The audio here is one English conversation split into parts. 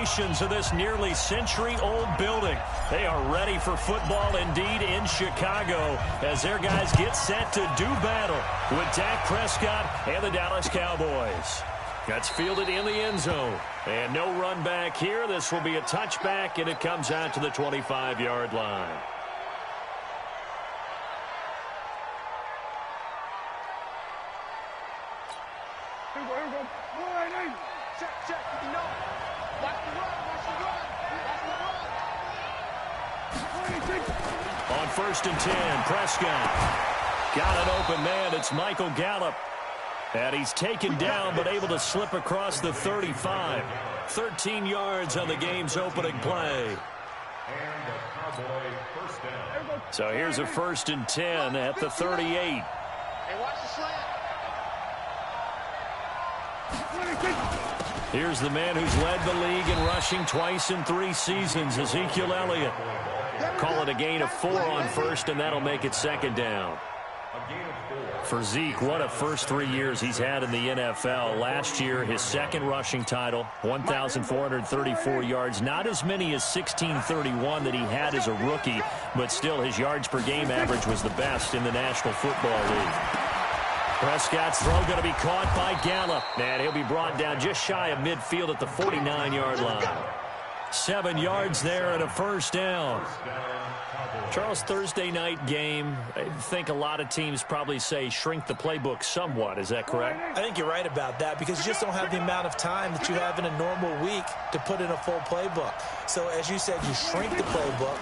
foundations of this nearly century-old building. They are ready for football indeed in Chicago as their guys get set to do battle with Dak Prescott and the Dallas Cowboys. That's fielded in the end zone. And no run back here. This will be a touchback, and it comes out to the 25-yard line. Here we go. Check. You know. Watch the run. On 1st and 10, Prescott. Got an open man. It's Michael Gallup. And he's taken down but able to slip across the 35. 13 yards on the game's opening play. So here's a 1st and 10 at the 38. Hey, watch the slant. Here's the man who's led the league in rushing twice in 3 seasons, Ezekiel Elliott. Call it a gain of 4 on 1st, and that'll make it 2nd down. For Zeke, what a first 3 years he's had in the NFL. Last year, his 2nd rushing title, 1,434 yards. Not as many as 1,631 that he had as a rookie, but still his yards per game average was the best in the National Football League. Prescott's throw going to be caught by Gallup, and he'll be brought down just shy of midfield at the 49-yard line. 7 yards there and a 1st down. Charles, Thursday night game, I think a lot of teams probably say shrink the playbook somewhat. Is that correct? I think you're right about that because you just don't have the amount of time that you have in a normal week to put in a full playbook. So, as you said, you shrink the playbook,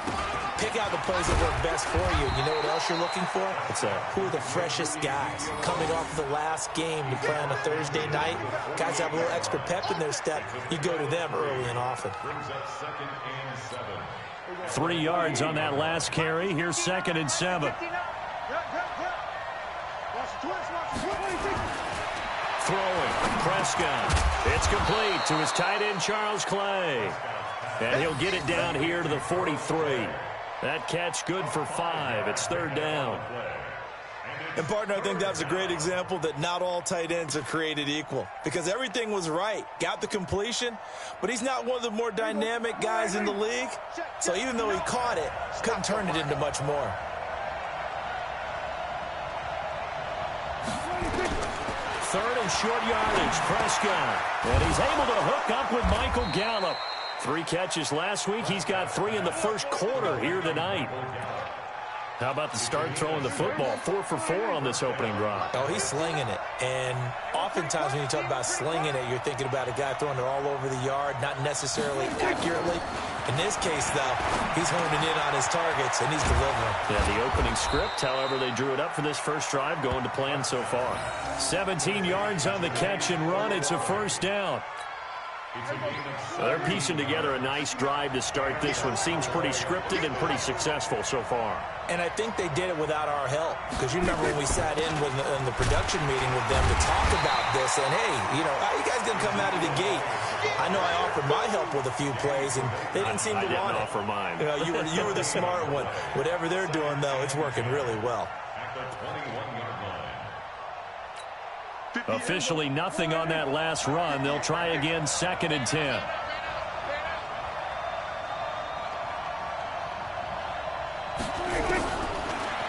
pick out the plays that work best for you. You know what else you're looking for? What's that? Who are the freshest guys? Coming off of the last game to play on a Thursday night, guys have a little extra pep in their step. You go to them early and often. 3 yards on that last carry. Here's 2nd and 7. Throwing, Prescott. It's complete to his tight end, Charles Clay. And he'll get it down here to the 43. That catch good for 5. It's 3rd down. And, partner, I think that was a great example that not all tight ends are created equal because everything was right. Got the completion, but he's not one of the more dynamic guys in the league. So even though he caught it, couldn't turn it into much more. Third and short yardage, Prescott. And he's able to hook up with Michael Gallup. 3 catches last week. He's got 3 in the first quarter here tonight. How about the start throwing the football? 4 for 4 on this opening drive. Oh, he's slinging it. And oftentimes when you talk about slinging it, you're thinking about a guy throwing it all over the yard, not necessarily accurately. In this case, though, he's honing in on his targets, and he's delivering. Yeah, the opening script, however, they drew it up for this first drive, going to plan so far. 17 yards on the catch and run. It's a 1st down. Well, they're piecing together a nice drive to start this one. Seems pretty scripted and pretty successful so far. And I think they did it without our help. Because you remember when we sat in the production meeting with them to talk about this. And, hey, you know, how you guys going to come out of the gate? I know I offered my help with a few plays, and they didn't seem to want it. I didn't offer mine. You know, you were the smart one. Whatever they're doing, though, it's working really well. Officially nothing on that last run. They'll try again, 2nd and 10.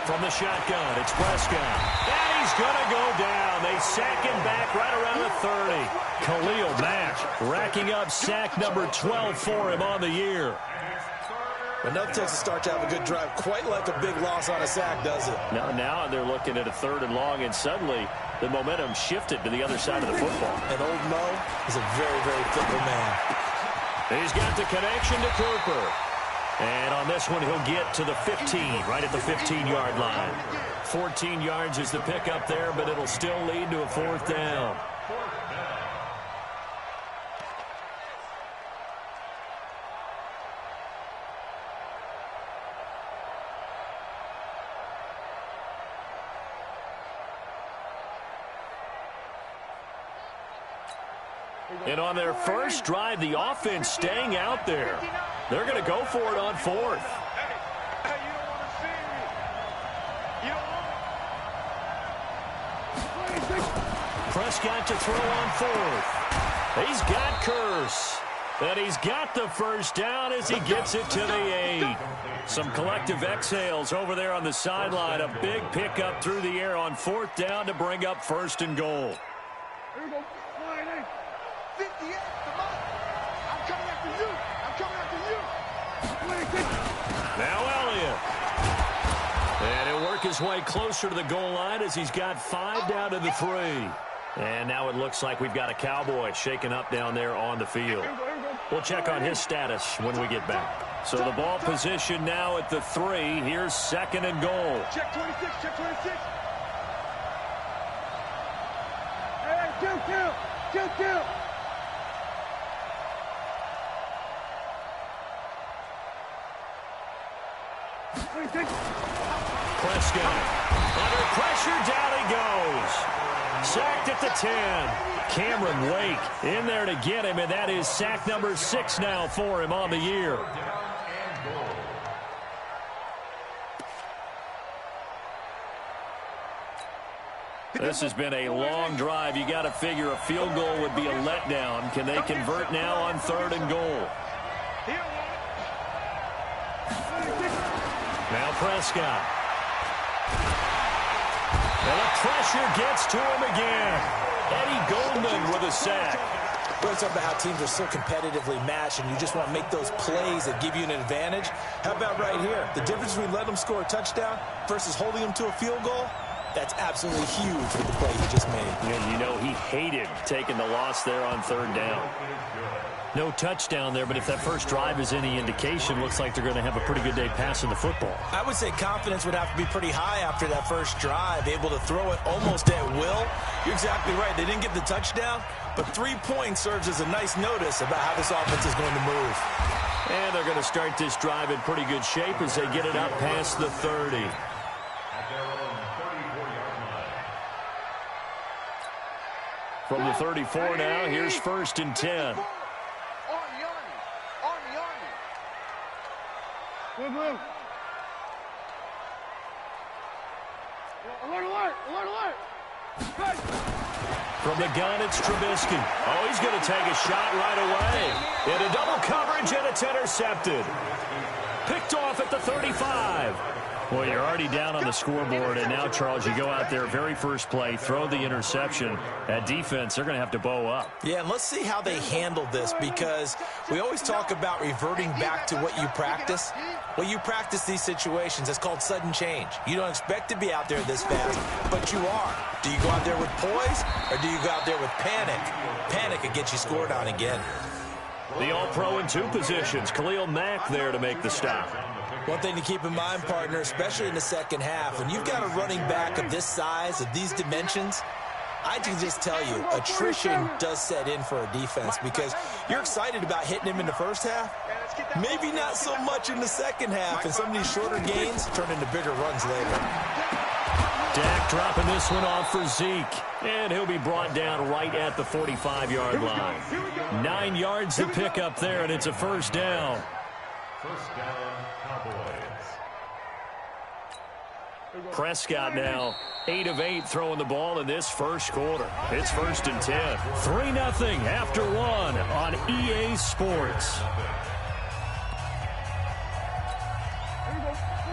From the shotgun, it's Prescott. And he's going to go down. They sack him back right around the 30. Khalil Mack racking up sack number 12 for him on the year. Enough takes a start to have a good drive. Quite like a big loss on a sack, does it? Now they're looking at a 3rd and long, and suddenly the momentum shifted to the other side of the football. And old Mo is a very, very fickle man. He's got the connection to Cooper. And on this one, he'll get to the 15, right at the 15-yard line. 14 yards is the pickup there, but it'll still lead to a 4th down. And on their first drive, the offense staying out there. They're going to go for it on 4th. Prescott to throw on 4th. He's got Curse. And he's got the first down as he gets it to the 8. Some collective exhales over there on the sideline. A big pickup through the air on 4th down to bring up 1st and goal. Here we go. 58, come on. I'm coming after you. I'm coming after you. Now Elliott. And he'll work his way closer to the goal line as he's got 5 down to the 3. And now it looks like we've got a Cowboy shaken up down there on the field. We'll check on his status when we get back. So the ball position now at the 3. Here's 2nd and goal. Check 26, check 26. Hey, kill. Prescott. Under pressure, down he goes. Sacked at the 10. Cameron Wake in there to get him, and that is sack number 6 now for him on the year. This has been a long drive. You got to figure a field goal would be a letdown. Can they convert now on 3rd and goal? Now Prescott. And the pressure gets to him again. Eddie Goldman with a sack. We're talking about how teams are so competitively matched, and you just want to make those plays that give you an advantage. How about right here? The difference between letting them score a touchdown versus holding them to a field goal, that's absolutely huge with the play he just made. And you know he hated taking the loss there on 3rd down. No touchdown there, but if that first drive is any indication, looks like they're going to have a pretty good day passing the football. I would say confidence would have to be pretty high after that first drive, able to throw it almost at will. You're exactly right. They didn't get the touchdown, but 3 points serves as a nice notice about how this offense is going to move. And they're going to start this drive in pretty good shape as they get it up past the 30. From the 34 now, here's 1st and 10. Blue. Alert. From the gun, it's Trubisky. Oh, he's going to take a shot right away. Into double coverage, and it's intercepted. Picked off at the 35. Well, you're already down on the scoreboard, and now, Charles, you go out there, very first play, throw the interception. That defense, they're going to have to bow up. Yeah, and let's see how they handle this, because we always talk about reverting back to what you practice. Well, you practice these situations. It's called sudden change. You don't expect to be out there this fast, but you are. Do you go out there with poise, or do you go out there with panic? Panic could get you scored on again. The All-Pro in 2 positions. Khalil Mack there to make the stop. One thing to keep in mind, partner, especially in the second half, when you've got a running back of this size, of these dimensions, I can just tell you, attrition does set in for a defense, because you're excited about hitting him in the first half. Maybe not so much in the second half, and some of these shorter gains turn into bigger runs later. Dak dropping this one off for Zeke, and he'll be brought down right at the 45-yard line. 9 yards to pick up there, and it's a 1st down. First down, Cowboys. Prescott now 8 of 8 throwing the ball in this first quarter. It's 1st and 10. 3-0 after 1 on EA Sports.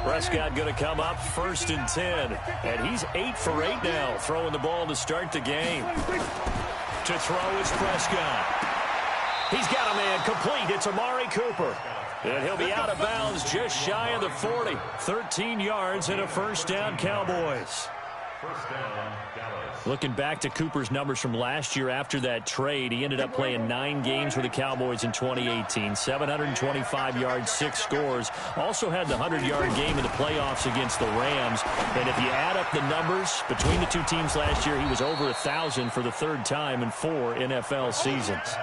Prescott going to come up 1st and 10. And he's 8 for 8 now throwing the ball to start the game. To throw is Prescott. He's got a man complete. It's Amari Cooper. And he'll be out of bounds just shy of the 40. 13 yards and a 1st down, Cowboys. First down, Dallas. Looking back to Cooper's numbers from last year after that trade, he ended up playing 9 games with the Cowboys in 2018. 725 yards, 6 scores. Also had the 100-yard game in the playoffs against the Rams. And if you add up the numbers between the 2 teams last year, he was over 1,000 for the 3rd time in 4 NFL seasons.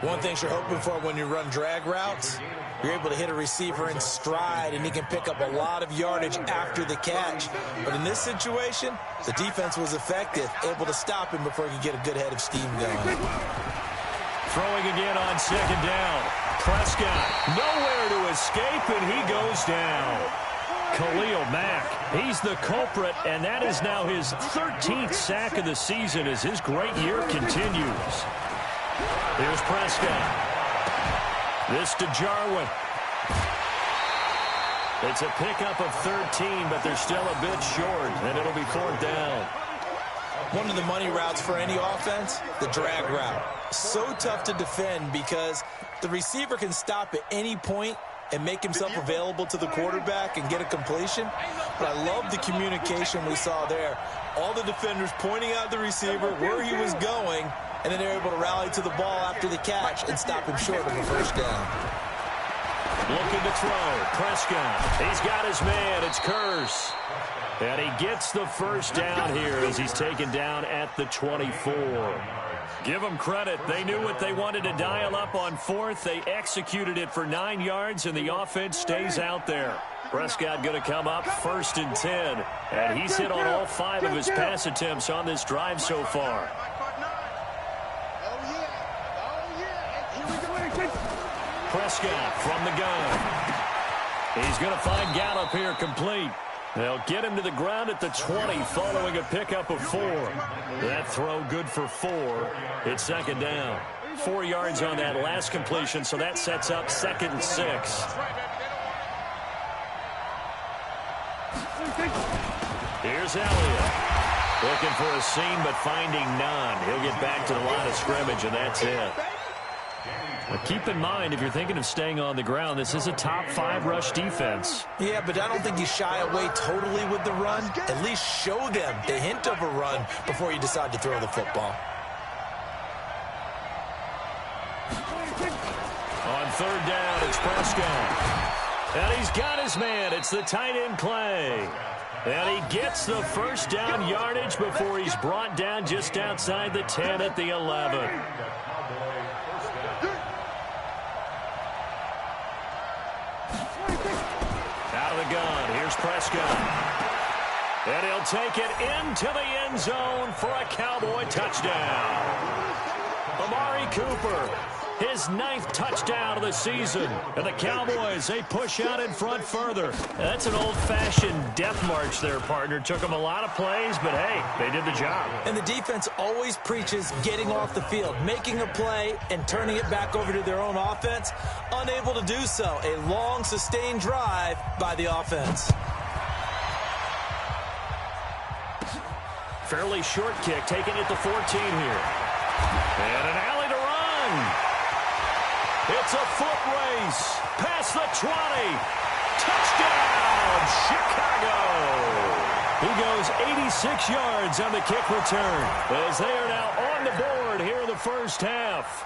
One thing you're hoping for when you run drag routes, you're able to hit a receiver in stride, and he can pick up a lot of yardage after the catch. But in this situation, the defense was effective, able to stop him before he could get a good head of steam going. Throwing again on 2nd down. Prescott nowhere to escape, and he goes down. Khalil Mack, he's the culprit, and that is now his 13th sack of the season as his great year continues. Here's Prescott. This to Jarwin. It's a pickup of 13, but they're still a bit short, and it'll be 4th down. One of the money routes for any offense, the drag route. So tough to defend because the receiver can stop at any point and make himself available to the quarterback and get a completion. But I love the communication we saw there. All the defenders pointing out the receiver where he was going, and then they're able to rally to the ball after the catch and stop him short of a 1st down. Looking to throw. Prescott. He's got his man. It's Curse. And he gets the 1st down here as he's taken down at the 24. Give them credit. They knew what they wanted to dial up on 4th. They executed it for 9 yards, and the offense stays out there. Prescott going to come up 1st and 10. And he's hit on all 5 of his pass attempts on this drive so far. Prescott from the gun. He's going to find Gallup here complete. They'll get him to the ground at the 20 following a pickup of 4. That throw good for 4. It's 2nd down. 4 yards on that last completion, so that sets up 2nd and 6. Here's Elliott. Looking for a seam, but finding none. He'll get back to the line of scrimmage, and that's it. But keep in mind, if you're thinking of staying on the ground, this is a top 5 rush defense. Yeah, but I don't think you shy away totally with the run. At least show them the hint of a run before you decide to throw the football. On 3rd down, it's Prescott. And he's got his man. It's the tight end play. And he gets the 1st down yardage before he's brought down just outside the 10 at the 11. Out of the gun, here's Prescott. And he'll take it into the end zone for a Cowboy touchdown. Amari Cooper, his 9th touchdown of the season. And the Cowboys, they push out in front further. That's an old-fashioned death march there, partner. Took them a lot of plays, but hey, they did the job. And the defense always preaches getting off the field, making a play, and turning it back over to their own offense. Unable to do so. A long, sustained drive by the offense. Fairly short kick, taking it to 14 here. And an alley to run. It's a foot race. Past the 20. Touchdown, Chicago. He goes 86 yards on the kick return as they are now on the board here in the 1st half.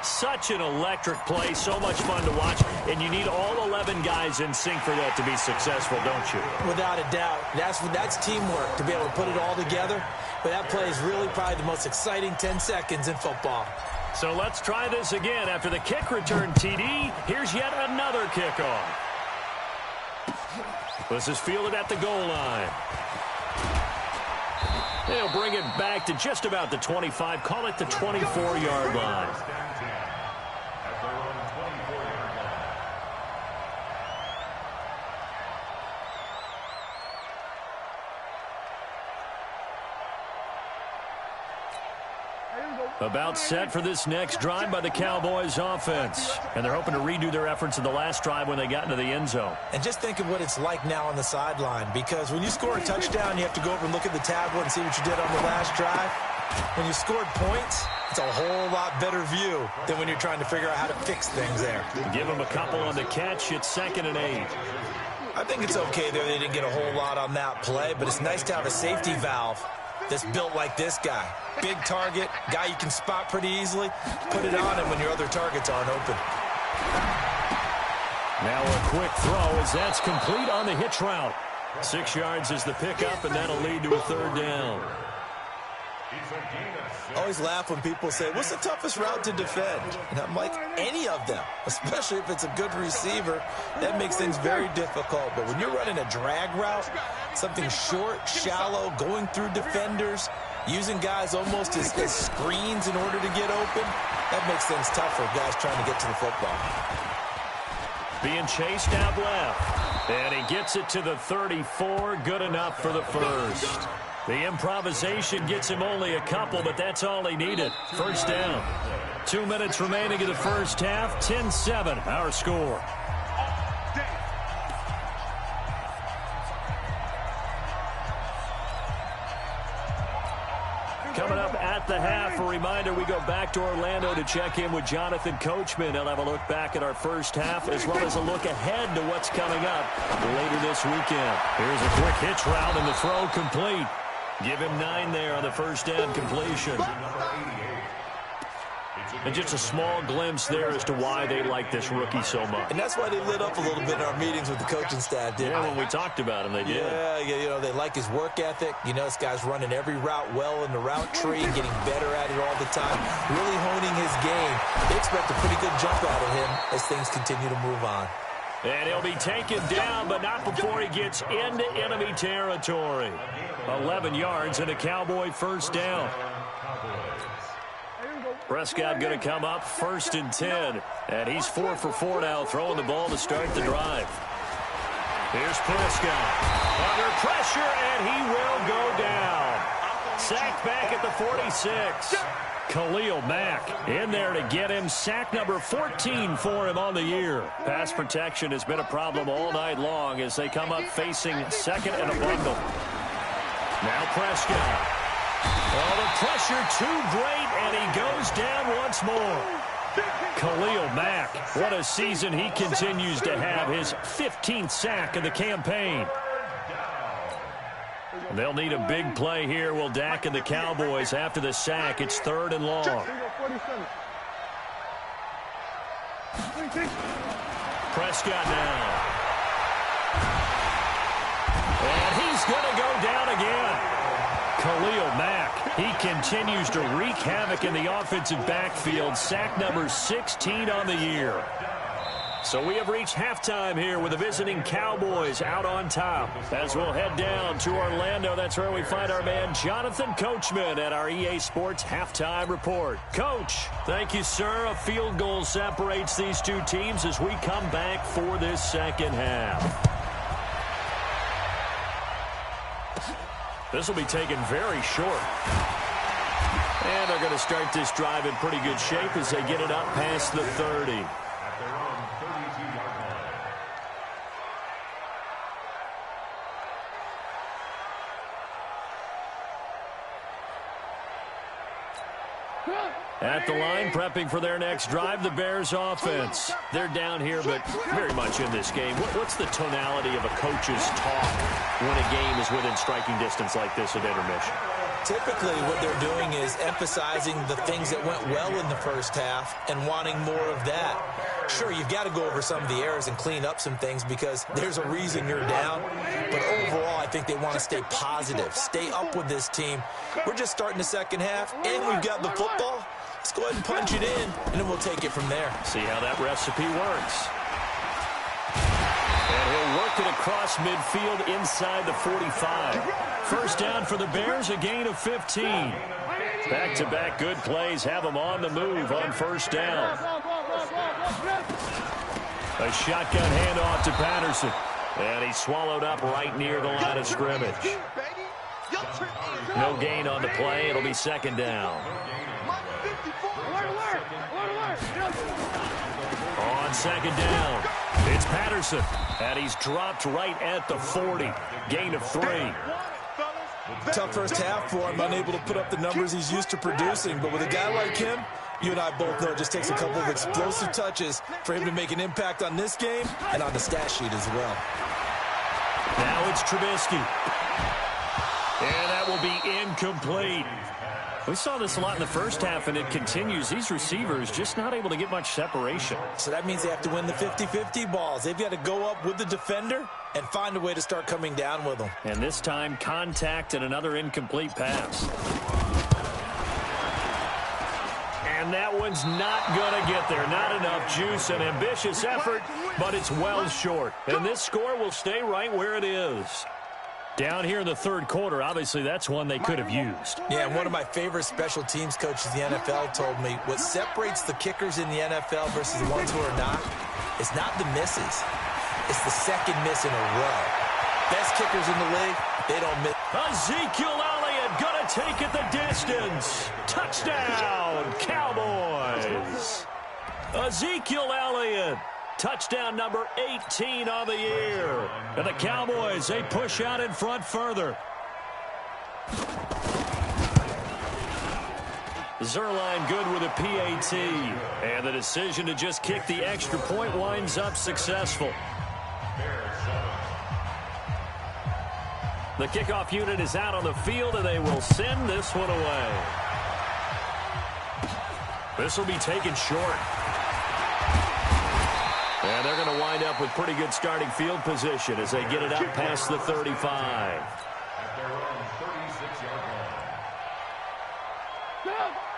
Such an electric play, so much fun to watch, and you need all 11 guys in sync for that to be successful, don't you? Without a doubt. That's teamwork to be able to put it all together, but that play is really probably the most exciting 10 seconds in football. So let's try this again. After the kick return, TD, here's yet another kickoff. This is fielded at the goal line. They'll bring it back to just about the 25, call it the 24-yard line. About set for this next drive by the Cowboys offense. And they're hoping to redo their efforts in the last drive when they got into the end zone. And just think of what it's like now on the sideline, because when you score a touchdown, you have to go over and look at the tablet and see what you did on the last drive. When you scored points, it's a whole lot better view than when you're trying to figure out how to fix things there. Give them a couple on the catch. It's 2nd and 8. I think it's okay there. They didn't get a whole lot on that play, but it's nice to have a safety valve that's built like this guy. Big target, guy you can spot pretty easily. Put it on him when your other targets aren't open. Now a quick throw as that's complete on the hitch route. 6 yards is the pickup, and that'll lead to a 3rd down. I always laugh when people say, what's the toughest route to defend? And I'm like, any of them, especially if it's a good receiver. That makes things very difficult. But when you're running a drag route, something short, shallow, going through defenders, using guys almost as screens in order to get open, that makes things tough for guys trying to get to the football. Being chased out left. And he gets it to the 34. Good enough for the 1st. The improvisation gets him only a couple, but that's all he needed. First down. 2 minutes remaining in the first half. 10-7, our score. Coming up at the half, a reminder, we go back to Orlando to check in with Jonathan Coachman. He'll have a look back at our first half as well as a look ahead to what's coming up later this weekend. Here's a quick hitch route and the throw complete. Give him 9 there on the first down completion. And just a small glimpse there as to why they like this rookie so much. And that's why they lit up a little bit in our meetings with the coaching staff, didn't they? When we talked about him, they did. Yeah, you know, they like his work ethic. You know, this guy's running every route well in the route tree, getting better at it all the time, really honing his game. They expect a pretty good jump out of him as things continue to move on. And he'll be taken down, but not before he gets into enemy territory. 11 yards and a Cowboy first down. Prescott going to come up 1st and 10. And he's 4 for 4 now, throwing the ball to start the drive. Here's Prescott. Under pressure, and he will go down. Sacked back at the 46. Khalil Mack in there to get him. Sack number 14 for him on the year. Pass protection has been a problem all night long as they come up facing second and a bundle. Now Prescott. Oh, the pressure too great, and he goes down once more. Khalil Mack, what a season he continues to have. His 15th sack of the campaign. They'll need a big play here. Will Dak and the Cowboys after the sack. It's 3rd and long. Prescott now. And he's going to go down again. Khalil Mack, he continues to wreak havoc in the offensive backfield. Sack number 16 on the year. So we have reached halftime here with the visiting Cowboys out on top. As we'll head down to Orlando, that's where we find our man Jonathan Coachman at our EA Sports Halftime Report. Coach, thank you, sir. A field goal separates these two teams as we come back for this second half. This will be taken very short. And they're going to start this drive in pretty good shape as they get it up past the 30. At the line, prepping for their next drive, the Bears offense. They're down here, but very much in this game. What's the tonality of a coach's talk when a game is within striking distance like this at intermission? Typically, what they're doing is emphasizing the things that went well in the first half and wanting more of that. Sure, you've got to go over some of the errors and clean up some things because there's a reason you're down. But overall, I think they want to stay positive, stay up with this team. We're just starting the second half, and we've got the football. Let's go ahead and punch it in, and then we'll take it from there. See how that recipe works. And he'll work it across midfield inside the 45. First down for the Bears, a gain of 15. Back-to-back good plays have them on the move on first down. A shotgun handoff to Patterson. And he's swallowed up right near the line of scrimmage. No gain on the play. It'll be second down. On second down, it's Patterson. And he's dropped right at the 40. Gain of 3. Tough first half for him, unable to put up the numbers he's used to producing. But with a guy like him, you and I both know it just takes a couple of explosive touches for him to make an impact on this game and on the stat sheet as well. Now it's Trubisky. And that will be incomplete. We saw this a lot in the first half, and it continues. These receivers just not able to get much separation. So that means they have to win the 50-50 balls. They've got to go up with the defender and find a way to start coming down with them. And this time, contact and another incomplete pass. And that one's not going to get there. Not enough juice, an ambitious effort, but it's well short. And this score will stay right where it is. Down here in the third quarter, obviously that's one they could have used. Yeah, and one of my favorite special teams coaches in the NFL told me what separates the kickers in the NFL versus the ones who are not is not the misses. It's the second miss in a row. Best kickers in the league, they don't miss. Ezekiel Elliott. take it the distance. Touchdown, Cowboys. Ezekiel Elliott. Touchdown number 18 on the year. And the Cowboys, they push out in front further. Zerline good with a PAT. And the decision to just kick the extra point winds up successful. The kickoff unit is out on the field, and they will send this one away. This will be taken short. And they're going to wind up with pretty good starting field position as they get it up past the 35.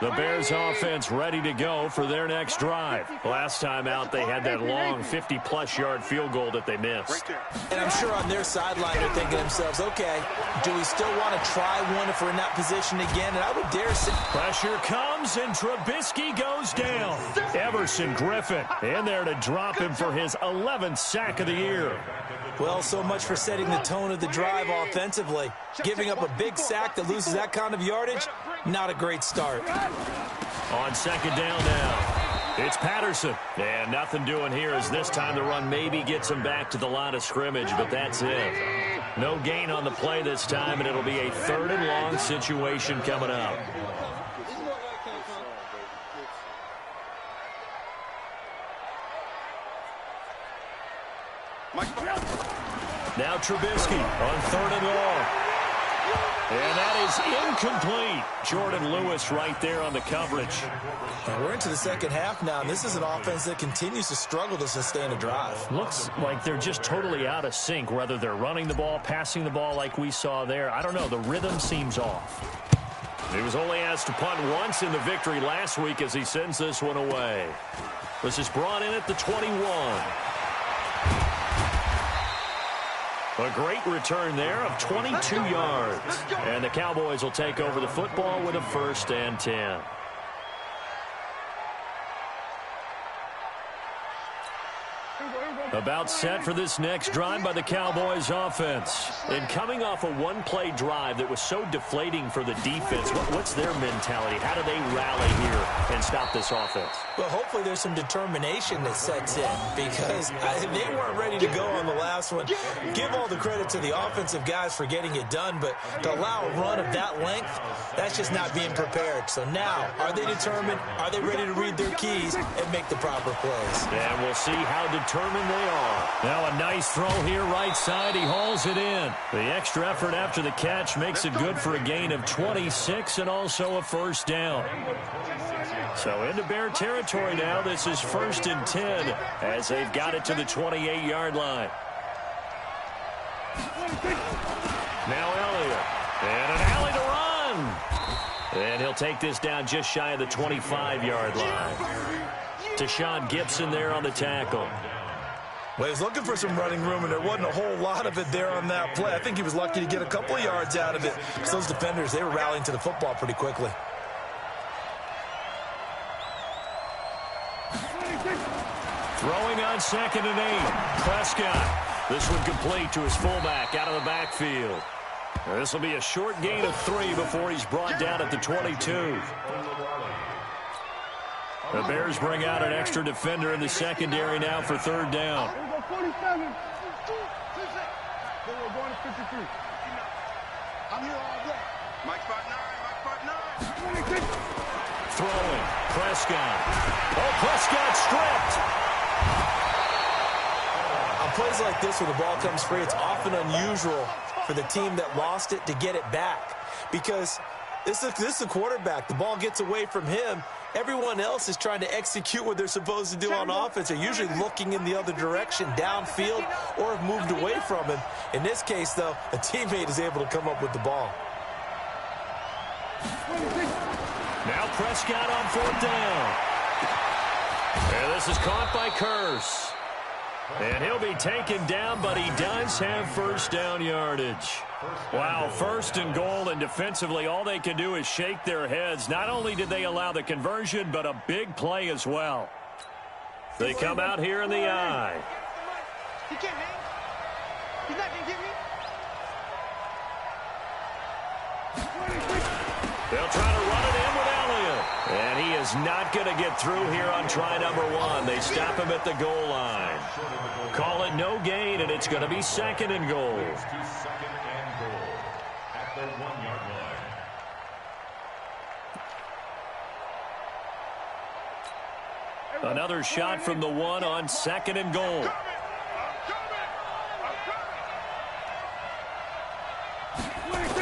The Bears offense ready to go for their next drive. Last time out, they had that long 50-plus yard field goal that they missed. And I'm sure on their sideline they're thinking to themselves, okay, do we still want to try one if we're in that position again? And I would dare say... Pressure comes, and Trubisky goes down. Everson Griffin in there to drop him for his 11th sack of the year. Well, so much for setting the tone of the drive offensively. Giving up a big sack that loses that kind of yardage, not a great start. On second down now, it's Patterson. And nothing doing here as this time the run maybe gets him back to the line of scrimmage, but that's it. No gain on the play this time, and it'll be a 3rd and long situation coming up. Now Trubisky on 3rd and long. And that is incomplete. Jordan Lewis right there on the coverage. And we're into the second half now, and this is an offense that continues to struggle to sustain a drive. Looks like they're just totally out of sync, whether they're running the ball, passing the ball like we saw there. I don't know. The rhythm seems off. He was only asked to punt once in the victory last week as he sends this one away. This is brought in at the 21. A great return there of 22 yards. And the Cowboys will take over the football with a 1st and 10. About set for this next drive by the Cowboys offense. And coming off a one-play drive that was so deflating for the defense, what's their mentality? How do they rally here and stop this offense? Well, hopefully there's some determination that sets in because they weren't ready to go on the last one. Give all the credit to the offensive guys for getting it done, but to allow a run of that length, that's just not being prepared. So now, are they determined? Are they ready to read their keys and make the proper plays? And we'll see how determined they are. Now a nice throw here right side. He hauls it in. The extra effort after the catch makes it good for a gain of 26 and also a 1st down. So into Bear territory now. This is 1st and 10 as they've got it to the 28-yard line. Now Elliott. And an alley to run. And he'll take this down just shy of the 25-yard line. Tashawn Gibson there on the tackle. Well, he was looking for some running room, and there wasn't a whole lot of it there on that play. I think he was lucky to get a couple of yards out of it. Because those defenders, they were rallying to the football pretty quickly. Throwing on 2nd and 8. Prescott. This one complete to his fullback out of the backfield. This will be a short gain of 3 before he's brought down at the 22. The Bears bring out an extra defender in the secondary now for 3rd down. Here we go, 47. Then we're going to 53. I'm here all day. Mike spot 9, Mike spot 9. Throwing. Prescott. Oh, Prescott stripped. On plays like this where the ball comes free, it's often unusual for the team that lost it to get it back. Because this is the quarterback. The ball gets away from him. Everyone else is trying to execute what they're supposed to do on offense. They're usually looking in the other direction, downfield, or have moved away from him. In this case, though, a teammate is able to come up with the ball. Now Prescott on 4th down. And this is caught by Curse. And he'll be taken down, but he does have 1st down yardage. Wow, 1st and goal, and defensively all they can do is shake their heads. Not only did they allow the conversion, but a big play as well. They come out here in the eye. He can't hang. He's not going to get me. They'll try to run it in with Elliott. And he is not going to get through here on try number 1. They stop him at the goal line. Call it no gain, and it's going to be 2nd and goal. Second and goal at the 1-yard line. Another shot from the 1 on 2nd and goal.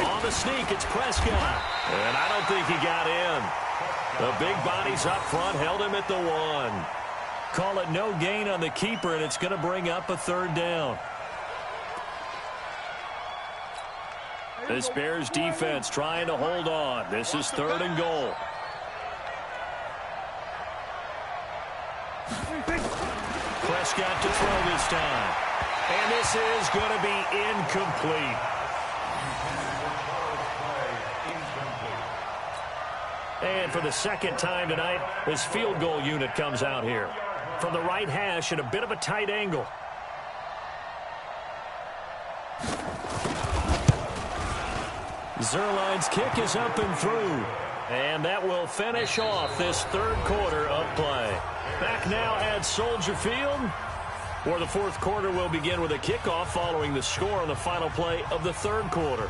On the sneak, it's Prescott. And I don't think he got in. The big bodies up front held him at the 1. Call it no gain on the keeper, and it's going to bring up a 3rd down. This Bears defense trying to hold on. This is 3rd and goal. Prescott to throw this time. And this is going to be incomplete. And for the 2nd time tonight, this field goal unit comes out here. From the right hash at a bit of a tight angle. Zerline's kick is up and through. And that will finish off this 3rd quarter of play. Back now at Soldier Field, where the 4th quarter will begin with a kickoff following the score on the final play of the 3rd quarter.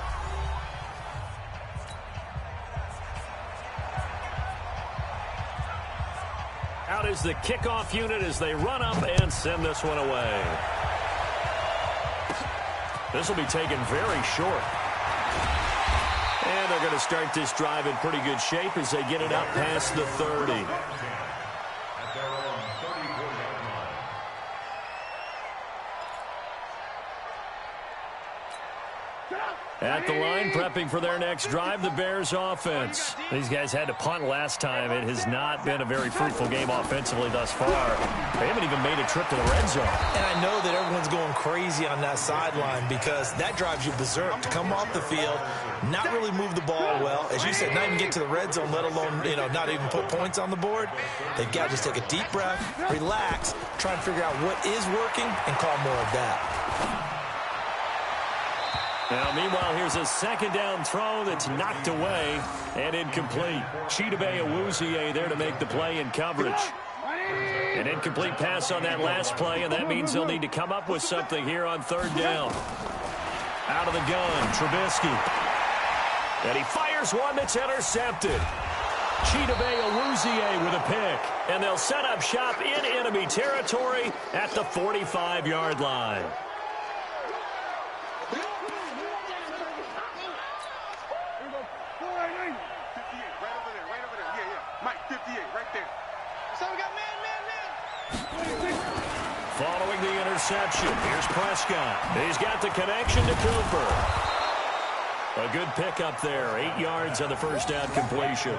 Out is the kickoff unit as they run up and send this one away. This will be taken very short. And they're going to start this drive in pretty good shape as they get it up past the 30. At their own 34-yard line. At the line, prepping for their next drive, the Bears offense. These guys had to punt last time. It has not been a very fruitful game offensively thus far. They haven't even made a trip to the red zone. And I know that everyone's going crazy on that sideline because that drives you berserk to come off the field, not really move the ball well. As you said, not even get to the red zone, let alone, not even put points on the board. They've got to just take a deep breath, relax, try and figure out what is working, and call more of that. Now, meanwhile, here's a 2nd down throw that's knocked away and incomplete. Chidobe Awuzie there to make the play in coverage. An incomplete pass on that last play, and that means they'll need to come up with something here on 3rd down. Out of the gun, Trubisky. And he fires one that's intercepted. Chidobe Awuzie with a pick. And they'll set up shop in enemy territory at the 45-yard line. Following the interception, here's Prescott. He's got the connection to Cooper. A good pickup there, 8 yards on the 1st down completion.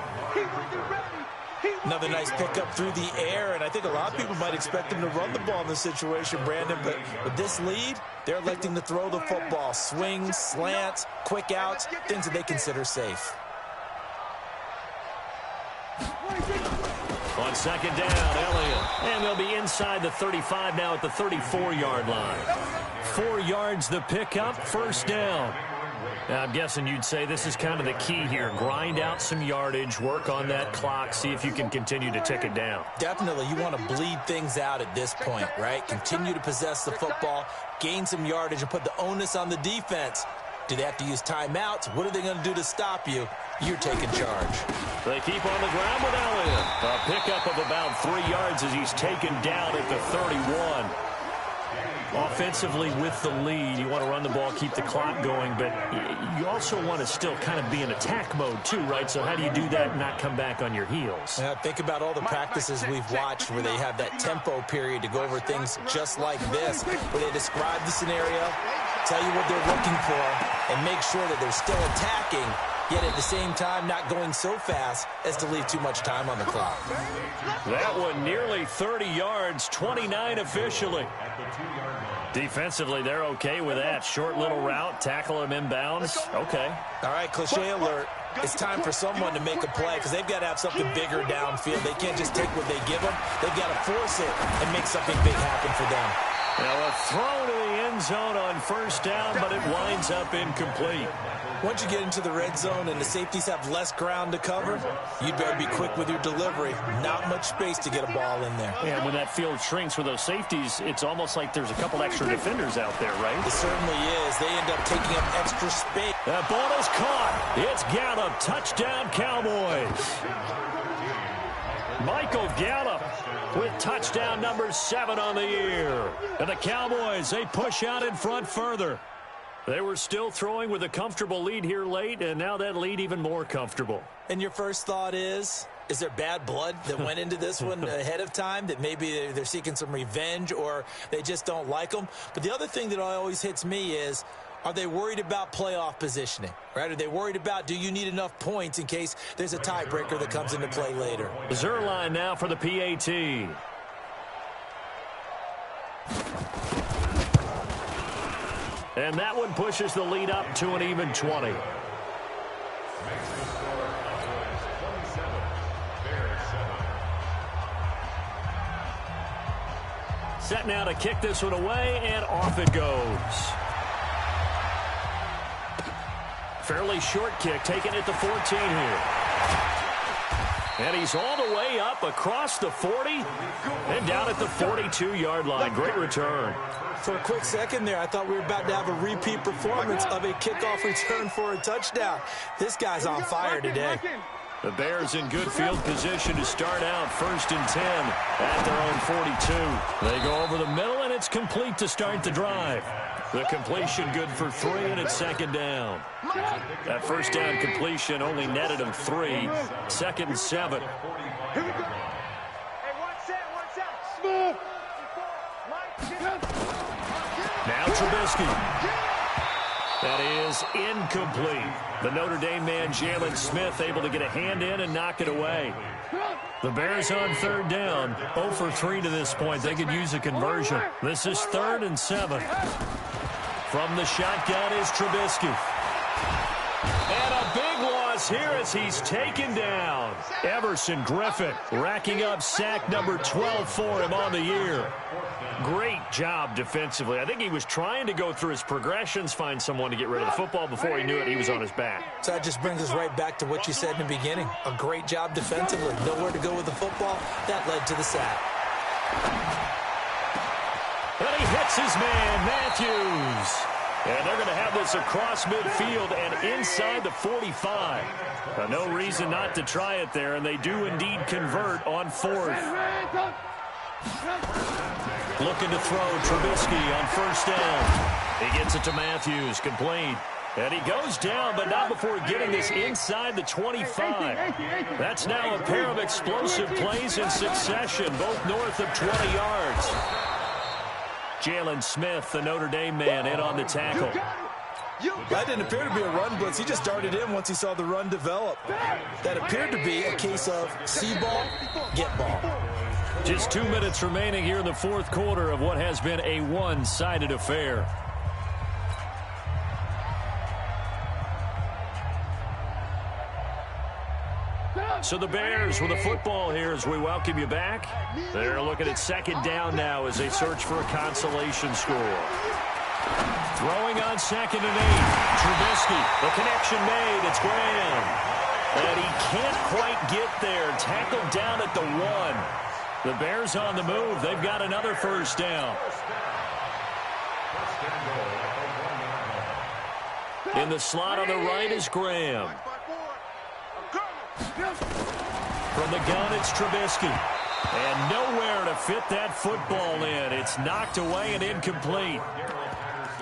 Another nice pickup through the air, and I think a lot of people might expect them to run the ball in this situation, Brandon, but with this lead, they're electing to throw the football. Swings, slants, quick outs, things that they consider safe. On 2nd down, Elliott. And they'll be inside the 35 now at the 34-yard line. 4 yards the pickup, 1st down. Now, I'm guessing you'd say this is kind of the key here. Grind out some yardage, work on that clock, see if you can continue to tick it down. Definitely. You want to bleed things out at this point, right? Continue to possess the football, gain some yardage, and put the onus on the defense. Do they have to use timeouts? What are they going to do to stop you? You're taking charge. They keep on the ground with Elliott. A pickup of about 3 yards as he's taken down at the 31. Offensively with the lead, you want to run the ball, keep the clock going, but you also want to still kind of be in attack mode too, right? So how do you do that and not come back on your heels? Think about all the practices we've watched where they have that tempo period to go over things just like this, where they describe the scenario, tell you what they're looking for, and make sure that they're still attacking, yet at the same time not going so fast as to leave too much time on the clock. That one nearly 30 yards, 29 officially. Defensively, they're okay with that. Short little route, tackle him inbounds. Okay. All right, cliche alert. It's time for someone to make a play because they've got to have something bigger downfield. They can't just take what they give them. They've got to force it and make something big happen for them. Now a throw to the end zone on first down, but it winds up incomplete. Once you get into the red zone and the safeties have less ground to cover, you'd better be quick with your delivery. Not much space to get a ball in there. And when that field shrinks with those safeties, it's almost like there's a couple extra defenders out there, right? It certainly is. They end up taking up extra space. That ball is caught. It's Gallup. Touchdown, Cowboys. Michael Gallup with touchdown number 7 on the year. And the Cowboys, they push out in front further. They were still throwing with a comfortable lead here late, and now that lead even more comfortable. And your first thought is there bad blood that went into this one ahead of time, that maybe they're seeking some revenge or they just don't like them? But the other thing that always hits me is, are they worried about playoff positioning, right? Are they worried about, do you need enough points in case there's a tiebreaker that comes into play later? Zerline now for the PAT. And that one pushes the lead up to an even 20. Set now to kick this one away, and off it goes. Fairly short kick, taking it to 14 here. And he's all the way up across the 40 and down at the 42-yard line. Great return. For a quick second there, I thought we were about to have a repeat performance of a kickoff return for a touchdown. This guy's on fire today. The Bears in good field position to start out 1st and 10 at their own 42. They go over the middle, and it's complete to start the drive. The completion good for 3, and it's 2nd down. That first down completion only netted him 3. 2nd and 7. Here we go. Hey, watch out. Smooth. Now Trubisky. That is incomplete. The Notre Dame man, Jalen Smith, able to get a hand in and knock it away. The Bears on 3rd down. 0 for 3 to this point. They could use a conversion. This is 3rd and 7. From the shotgun is Trubisky. And a big loss here as he's taken down. Everson Griffin racking up sack number 12 for him on the year. Great job defensively. I think he was trying to go through his progressions, find someone to get rid of the football. Before he knew it, he was on his back. So that just brings us right back to what you said in the beginning. A great job defensively. Nowhere to go with the football. That led to the sack. And he hits his man, Matthews. And they're going to have this across midfield and inside the 45. No reason not to try it there, and they do indeed convert on 4th. Looking to throw Trubisky on 1st down. He gets it to Matthews, complete. And he goes down, but not before getting this inside the 25. That's now a pair of explosive plays in succession, both north of 20 yards. Jalen Smith, the Notre Dame man, in on the tackle. That didn't appear to be a run blitz. He just darted in once he saw the run develop. That appeared to be a case of see ball, get ball. Just 2 minutes remaining here in the 4th quarter of what has been a one-sided affair. So the Bears with the football here as we welcome you back. They're looking at 2nd down now as they search for a consolation score. Throwing on 2nd and 8. Trubisky, the connection made. It's Graham. And he can't quite get there. Tackled down at the 1. The Bears on the move. They've got another 1st down. In the slot on the right is Graham. From the gun, it's Trubisky. And nowhere to fit that football in. It's knocked away and incomplete.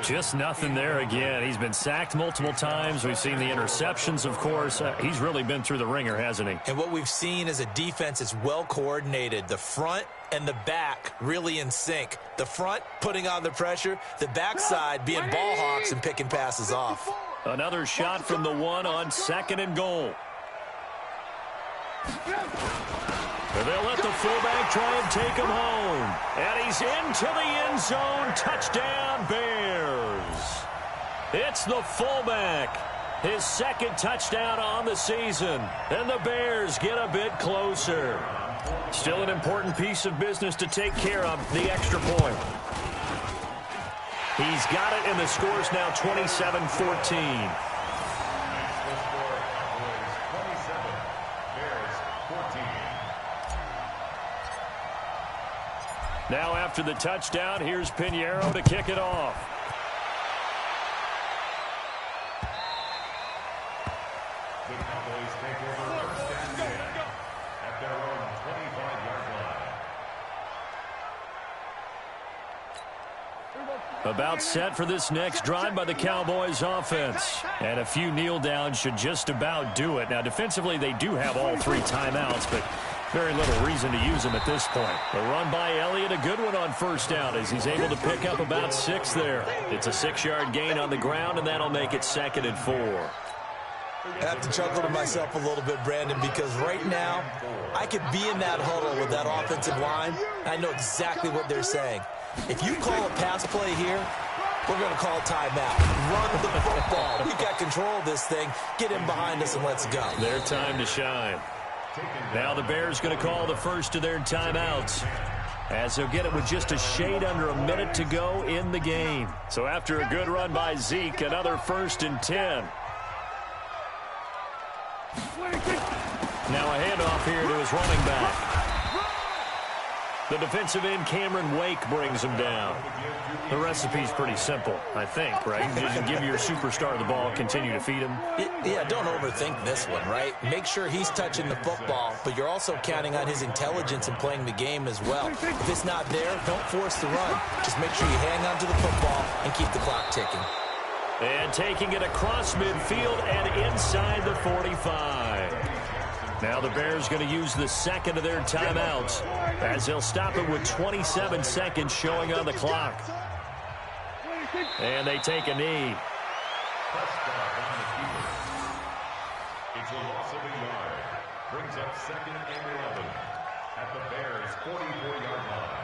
Just nothing there again. He's been sacked multiple times. We've seen the interceptions, of course. He's really been through the ringer, hasn't he? And what we've seen is a defense that's well coordinated. The front and the back really in sync. The front putting on the pressure. The backside being ball hawks and picking passes off. Another shot from the 1 on 2nd and goal. And they'll let the fullback try and take him home. And he's into the end zone. Touchdown, Bears. It's the fullback. His 2nd touchdown on the season. And the Bears get a bit closer. Still an important piece of business to take care of, the extra point. He's got it, and the score's now 27-14. Now after the touchdown, here's Pinheiro to kick it off. The Cowboys take over first and 10 at their own 25-yard line. About set for this next drive by the Cowboys offense. And a few kneel downs should just about do it. Now defensively they do have all 3 timeouts, but very little reason to use them at this point. The run by Elliott, a good one on first down as he's able to pick up about 6 there. It's a 6-yard gain on the ground, and that'll make it 2nd and 4. I have to chuckle to myself a little bit, Brandon, because right now I could be in that huddle with that offensive line. I know exactly what they're saying. If you call a pass play here, we're going to call a timeout. Run the football. We got control of this thing. Get in behind us and let's go. Their time to shine. Now the Bears going to call the first of their timeouts, as they'll get it with just a shade under a minute to go in the game. So after a good run by Zeke, another 1st and 10. Now a handoff here to his running back. The defensive end, Cameron Wake, brings him down. The recipe's pretty simple, I think, right? You just give your superstar the ball, continue to feed him. Yeah, don't overthink this one, right? Make sure he's touching the football, but you're also counting on his intelligence in playing the game as well. If it's not there, don't force the run. Just make sure you hang on to the football and keep the clock ticking. And taking it across midfield and inside the 45. Now the Bears going to use the 2nd of their timeouts as they'll stop it with 27 seconds showing on the clock. And they take a knee. It's a loss of a yard. Brings up 2nd and 11 at the Bears' 44-yard line.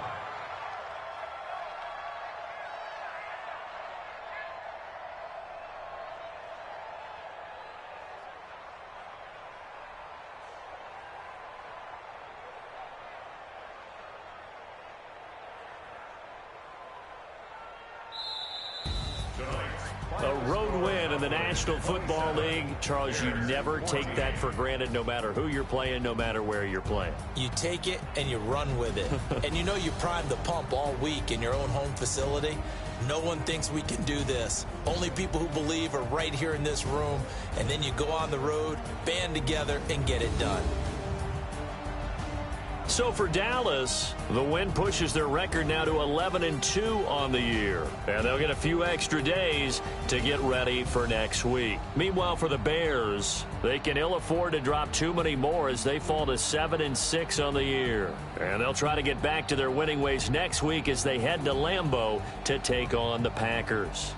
A road win in the National Football League. Charles, you never take that for granted no matter who you're playing, no matter where you're playing. You take it and you run with it. And you know you primed the pump all week in your own home facility. No one thinks we can do this. Only people who believe are right here in this room. And then you go on the road, band together, and get it done. So for Dallas, the win pushes their record now to 11-2 on the year. And they'll get a few extra days to get ready for next week. Meanwhile, for the Bears, they can ill afford to drop too many more as they fall to 7-6 on the year. And they'll try to get back to their winning ways next week as they head to Lambeau to take on the Packers.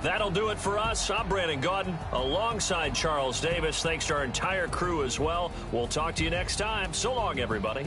That'll do it for us. I'm Brandon Gaudin alongside Charles Davis. Thanks to our entire crew as well. We'll talk to you next time. So long, everybody.